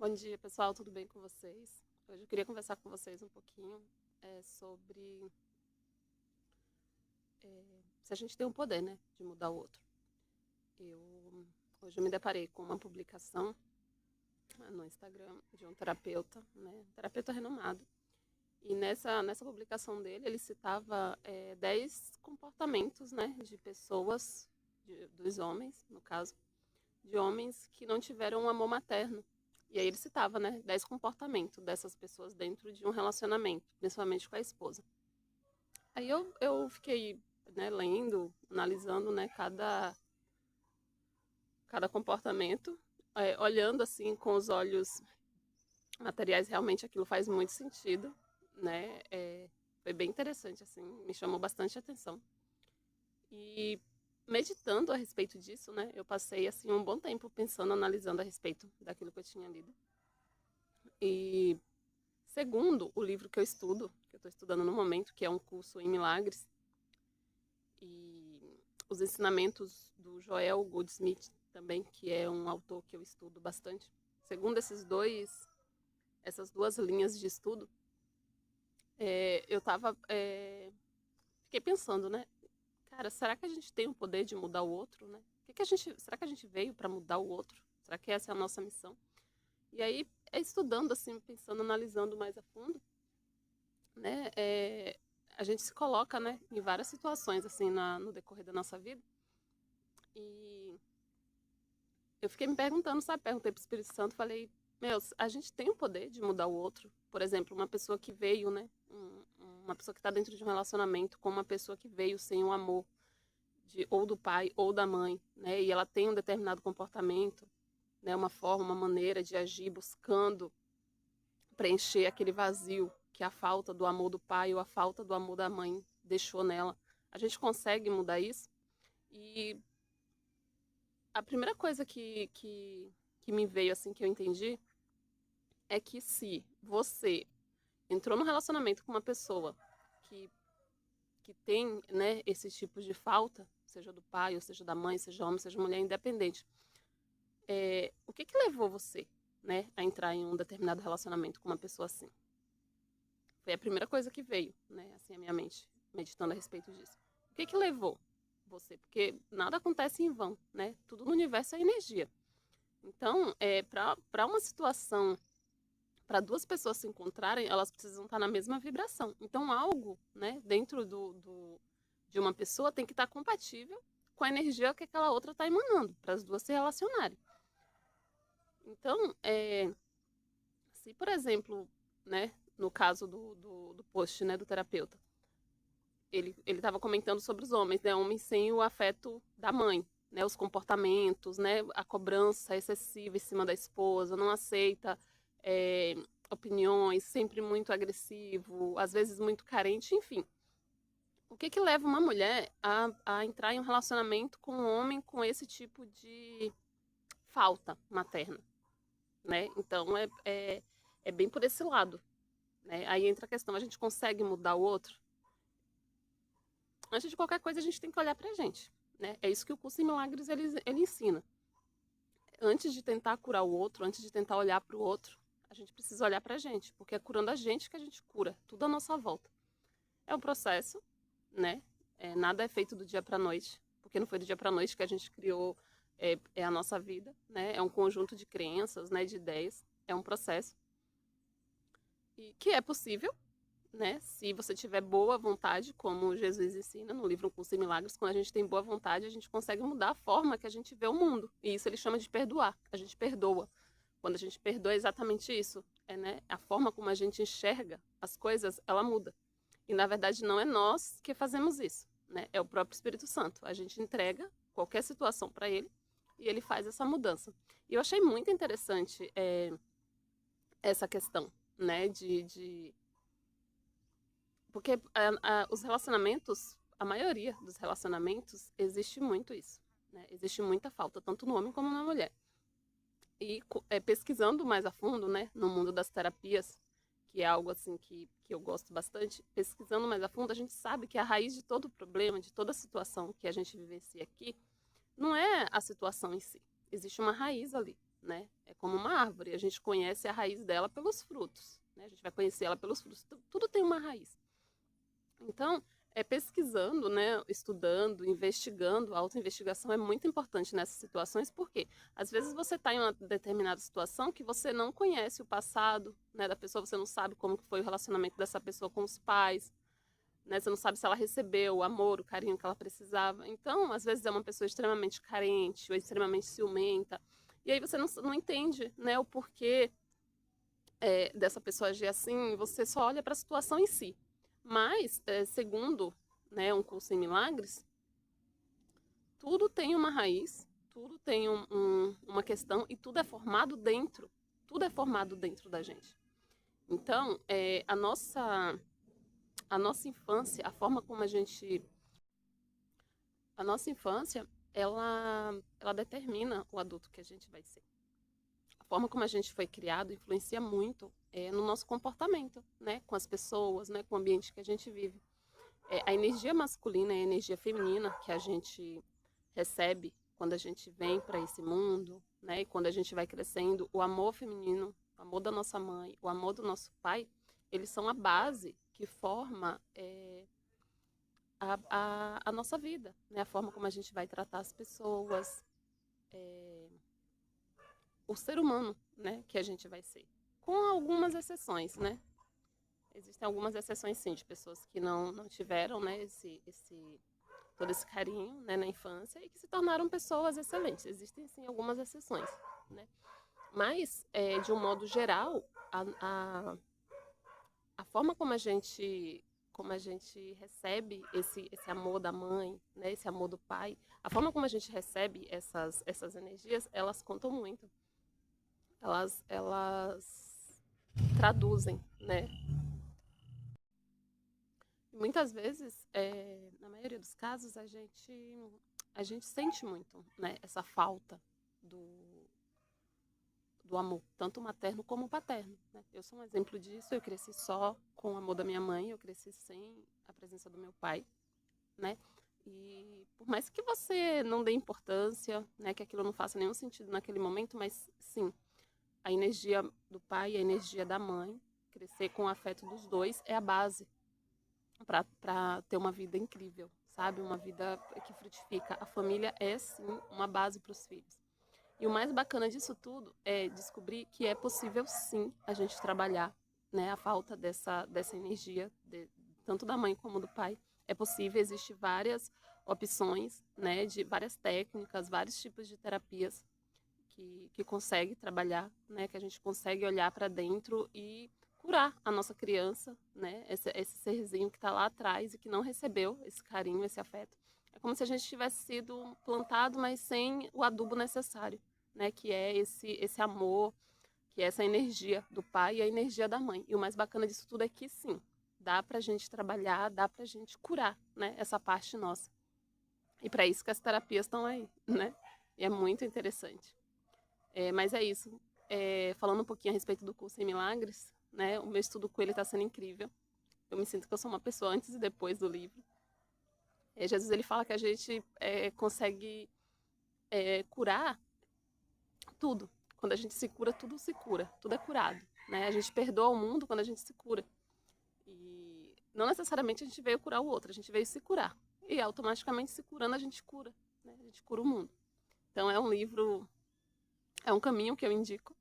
Bom dia, pessoal, tudo bem com vocês? Hoje eu queria conversar com vocês um pouquinho sobre se a gente tem o poder, né, de mudar o outro. Hoje eu me deparei com uma publicação no Instagram de um terapeuta, né, um terapeuta renomado. E nessa publicação dele, ele citava 10 comportamentos, né, de pessoas, dos homens, no caso, de homens que não tiveram um amor materno. E aí ele citava, né, 10 comportamentos dessas pessoas dentro de um relacionamento, principalmente com a esposa. Aí eu fiquei, né, lendo, analisando, né, cada comportamento, olhando assim com os olhos materiais, realmente aquilo faz muito sentido, né? Foi bem interessante, assim, me chamou bastante atenção. E meditando a respeito disso, né, eu passei assim um bom tempo pensando, analisando a respeito daquilo que eu tinha lido. E segundo o livro que eu estudo, que eu estou estudando no momento, que é um curso em milagres, e os ensinamentos do Joel Goldsmith também, que é um autor que eu estudo bastante. Segundo essas duas linhas de estudo, eu fiquei pensando, né? Cara, será que a gente tem o poder de mudar o outro, né? Será que a gente veio para mudar o outro? Será que essa é a nossa missão? E aí, estudando assim, pensando, analisando mais a fundo, né? A gente se coloca, né, em várias situações assim no decorrer da nossa vida. E eu fiquei me perguntando, sabe? Perguntei pro Espírito Santo, falei, meu, a gente tem o poder de mudar o outro. Por exemplo, uma pessoa que veio, né? Uma pessoa que está dentro de um relacionamento com uma pessoa que veio sem o amor ou do pai ou da mãe, né? E ela tem um determinado comportamento, né? Uma forma, uma maneira de agir, buscando preencher aquele vazio que a falta do amor do pai ou a falta do amor da mãe deixou nela. A gente consegue mudar isso? E a primeira coisa que me veio, assim, que eu entendi, é que se você entrou num relacionamento com uma pessoa que, que tem, né, esses tipos de falta, seja do pai, ou seja da mãe, seja homem, seja mulher, independente, o que levou você, né, a entrar em um determinado relacionamento com uma pessoa assim? Foi a primeira coisa que veio, né, assim, à minha mente, meditando a respeito disso. O que levou você? Porque nada acontece em vão, né? Tudo no universo é energia. Então, para uma situação, para duas pessoas se encontrarem, elas precisam estar na mesma vibração. Então, algo, né, dentro de uma pessoa tem que estar compatível com a energia que aquela outra está emanando, para as duas se relacionarem. Então, se, por exemplo, né, no caso do post, né, do terapeuta, ele estava comentando sobre os homens, né, homens sem o afeto da mãe, né, os comportamentos, né, a cobrança excessiva em cima da esposa, não aceita é, opiniões, sempre muito agressivo, às vezes muito carente, enfim. O que leva uma mulher a entrar em um relacionamento com um homem com esse tipo de falta materna, né? Então é bem por esse lado, né? Aí entra a questão, a gente consegue mudar o outro? Antes de qualquer coisa, a gente tem que olhar pra gente, né? É isso que o curso em milagres ele ensina. Antes de tentar curar o outro, antes de tentar olhar para o outro, a gente precisa olhar pra gente, porque é curando a gente que a gente cura tudo à nossa volta. É um processo, né? Nada é feito do dia para noite, porque não foi do dia para noite que a gente criou a nossa vida, né? É um conjunto de crenças, né? De ideias, é um processo e que é possível, né? Se você tiver boa vontade, como Jesus ensina no livro Um Curso em Milagres, quando a gente tem boa vontade, a gente consegue mudar a forma que a gente vê o mundo. E isso ele chama de perdoar. A gente perdoa. Quando a gente perdoa, é exatamente isso. Né? A forma como a gente enxerga as coisas, ela muda. E na verdade não é nós que fazemos isso, né? É o próprio Espírito Santo. A gente entrega qualquer situação para ele e ele faz essa mudança. E eu achei muito interessante essa questão, né? Porque os relacionamentos, a maioria dos relacionamentos, existe muito isso, né? Existe muita falta, tanto no homem como na mulher. E pesquisando mais a fundo, né, no mundo das terapias, que é algo assim que eu gosto bastante, pesquisando mais a fundo, a gente sabe que a raiz de todo o problema, de toda a situação que a gente vivencia aqui, não é a situação em si. Existe uma raiz ali. né? É como uma árvore, a gente conhece a raiz dela pelos frutos, né? A gente vai conhecer ela pelos frutos, tudo tem uma raiz. Então, pesquisando, né, estudando, investigando, a autoinvestigação é muito importante nessas situações, porque às vezes você está em uma determinada situação que você não conhece o passado, né, da pessoa, você não sabe como foi o relacionamento dessa pessoa com os pais, né, você não sabe se ela recebeu o amor, o carinho que ela precisava. Então, às vezes é uma pessoa extremamente carente ou extremamente ciumenta, e aí você não entende, né, o porquê dessa pessoa agir assim, você só olha para a situação em si. Mas, segundo, né, um curso em milagres, tudo tem uma raiz, tudo tem uma questão e tudo é formado dentro da gente. Então, a nossa infância, a forma como a nossa infância, ela determina o adulto que a gente vai ser. A forma como a gente foi criado influencia muito no nosso comportamento, né, com as pessoas, né, com o ambiente que a gente vive. A energia masculina e a energia feminina que a gente recebe quando a gente vem para esse mundo, né, e quando a gente vai crescendo, o amor feminino, o amor da nossa mãe, o amor do nosso pai, eles são a base que forma a nossa vida, né, a forma como a gente vai tratar as pessoas, o ser humano, né, que a gente vai ser. Com algumas exceções, né? Existem algumas exceções, sim, de pessoas que não tiveram, né, todo esse carinho, né, na infância e que se tornaram pessoas excelentes. Existem, sim, algumas exceções, né? Mas, de um modo geral, a forma como a gente recebe esse amor da mãe, né, esse amor do pai, a forma como a gente recebe essas energias, elas contam muito. Elas traduzem, né? Muitas vezes, na maioria dos casos, a gente sente muito, né, essa falta do, do amor, tanto materno como paterno, né? Eu sou um exemplo disso, eu cresci só com o amor da minha mãe, eu cresci sem a presença do meu pai, né? E por mais que você não dê importância, né, que aquilo não faça nenhum sentido naquele momento, mas sim, a energia do pai e a energia da mãe, crescer com o afeto dos dois é a base para ter uma vida incrível, sabe? Uma vida que frutifica. A família é, sim, uma base para os filhos. E o mais bacana disso tudo é descobrir que é possível, sim, a gente trabalhar, né, a falta dessa energia, tanto da mãe como do pai. É possível, existem várias opções, né, de várias técnicas, vários tipos de terapias que consegue trabalhar, né, que a gente consegue olhar para dentro e curar a nossa criança, né, esse serzinho que está lá atrás e que não recebeu esse carinho, esse afeto. É como se a gente tivesse sido plantado, mas sem o adubo necessário, né, que é esse amor, que é essa energia do pai e a energia da mãe. E o mais bacana disso tudo é que, sim, dá para a gente trabalhar, dá para a gente curar, né, essa parte nossa. E para isso que as terapias estão aí, né? E é muito interessante. Mas é isso. Falando um pouquinho a respeito do curso em Milagres, né? O meu estudo com ele está sendo incrível. Eu me sinto que eu sou uma pessoa antes e depois do livro. Jesus ele fala que a gente consegue curar tudo. Quando a gente se cura, tudo se cura, tudo é curado. Né? A gente perdoa o mundo quando a gente se cura. E não necessariamente a gente veio curar o outro, a gente veio se curar. E automaticamente se curando, a gente cura. Né? A gente cura o mundo. Então é um livro, é um caminho que eu indico.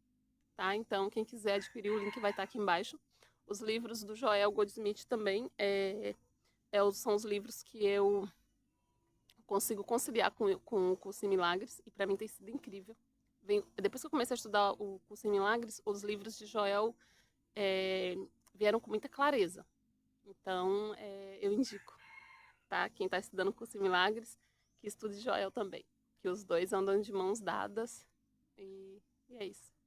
Tá? Então, quem quiser adquirir, o link vai estar aqui embaixo. Os livros do Joel Goldsmith também são os livros que eu consigo conciliar com o curso em Milagres, e para mim tem sido incrível. Depois que eu comecei a estudar o curso em Milagres, os livros de Joel vieram com muita clareza. Então, eu indico, tá? Quem está estudando o curso em Milagres, que estude Joel também. Que os dois andam de mãos dadas. E é isso.